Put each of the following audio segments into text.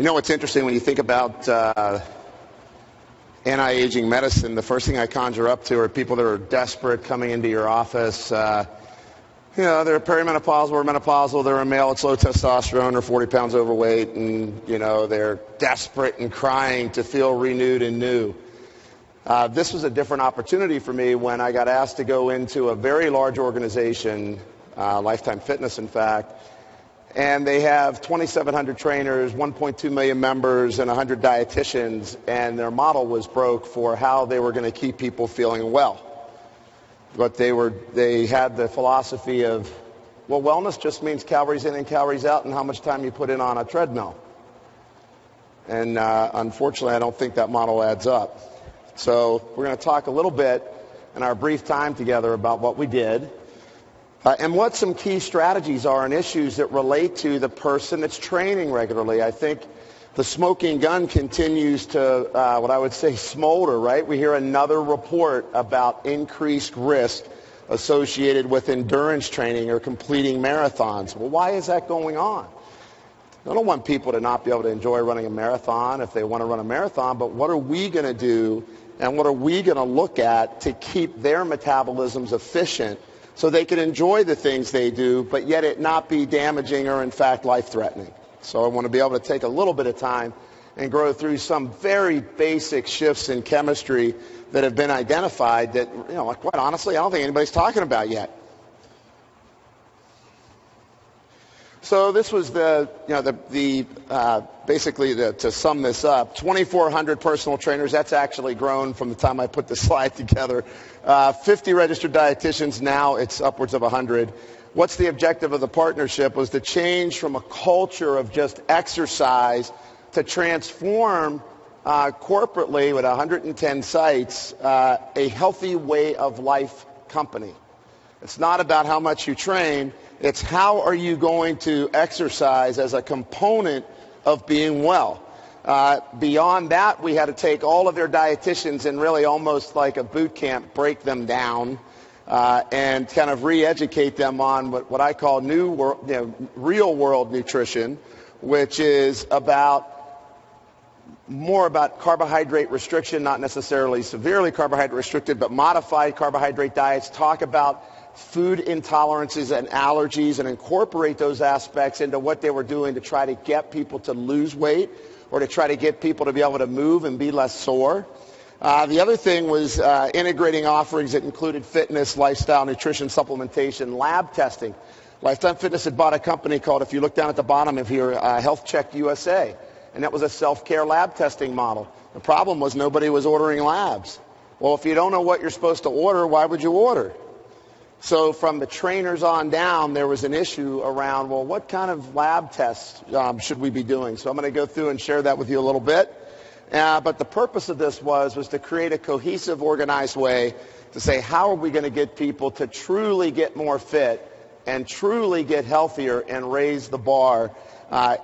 You know, it's interesting when you think about anti-aging medicine, the first thing I conjure up to are people that are desperate coming into your office. They're perimenopausal or menopausal, they're a male, it's low testosterone or 40 pounds overweight, and, they're desperate and crying to feel renewed and new. This was a different opportunity for me when I got asked to go into a very large organization, Lifetime Fitness, in fact, and they have 2,700 trainers, 1.2 million members, and 100 dietitians, and their model was broke for how they were going to keep people feeling well. But they had the philosophy of, well, wellness just means calories in and calories out and how much time you put in on a treadmill. And unfortunately, I don't think that model adds up. So we're going to talk a little bit in our brief time together about what we did and what some key strategies are and issues that relate to the person that's training regularly. I think the smoking gun continues to, what I would say, smolder, right? We hear another report about increased risk associated with endurance training or completing marathons. Well, why is that going on? I don't want people to not be able to enjoy running a marathon if they want to run a marathon, but what are we going to do and what are we going to look at to keep their metabolisms efficient so they can enjoy the things they do, but yet it not be damaging or, in fact, life-threatening? So I want to be able to take a little bit of time and go through some very basic shifts in chemistry that have been identified that, quite honestly, I don't think anybody's talking about yet. So this was basically to sum this up, 2,400 personal trainers. That's actually grown from the time I put the slide together. 50 registered dietitians. Now it's upwards of 100. What's the objective of the partnership was to change from a culture of just exercise to transform corporately with 110 sites a healthy way of life company. It's not about how much you train. It's how are you going to exercise as a component of being well. Beyond that, we had to take all of their dietitians and really almost like a boot camp, break them down and kind of re-educate them on what I call real-world nutrition, which is more about carbohydrate restriction, not necessarily severely carbohydrate restricted, but modified carbohydrate diets, talk about food intolerances and allergies and incorporate those aspects into what they were doing to try to get people to lose weight or to try to get people to be able to move and be less sore. The other thing was integrating offerings that included fitness, lifestyle, nutrition, supplementation, lab testing. Lifetime Fitness had bought a company called, if you look down at the bottom of here, Health Check USA, and that was a self-care lab testing model. The problem was nobody was ordering labs. Well, if you don't know what you're supposed to order, why would you order? So from the trainers on down, there was an issue around, well, what kind of lab tests should we be doing? So I'm going to go through and share that with you a little bit. But the purpose of this was to create a cohesive, organized way to say, how are we going to get people to truly get more fit and truly get healthier and raise the bar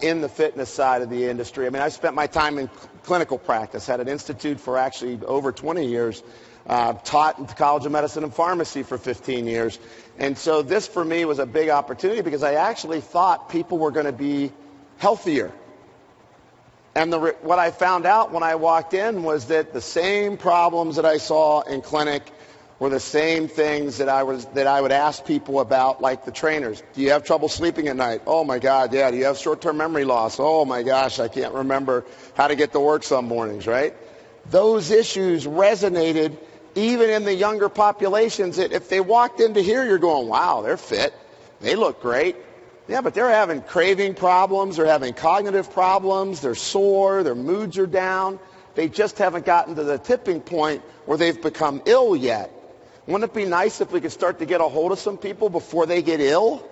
in the fitness side of the industry? I mean, I spent my time in clinical practice, had an institute for actually over 20 years, taught at the College of Medicine and Pharmacy for 15 years. And so this, for me, was a big opportunity because I actually thought people were going to be healthier. And what I found out when I walked in was that the same problems that I saw in clinic were the same things that I would ask people about, like the trainers. Do you have trouble sleeping at night? Oh, my God, yeah. Do you have short-term memory loss? Oh, my gosh, I can't remember how to get to work some mornings, right? Those issues resonated even in the younger populations. If they walked into here, you're going, wow, they're fit. They look great. Yeah, but they're having craving problems. They're having cognitive problems. They're sore. Their moods are down. They just haven't gotten to the tipping point where they've become ill yet. Wouldn't it be nice if we could start to get a hold of some people before they get ill?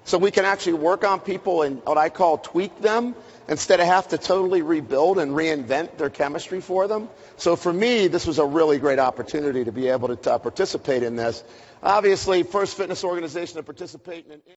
So we can actually work on people and what I call tweak them instead of have to totally rebuild and reinvent their chemistry for them. So for me, this was a really great opportunity to be able to participate in this. Obviously, first fitness organization to participate in an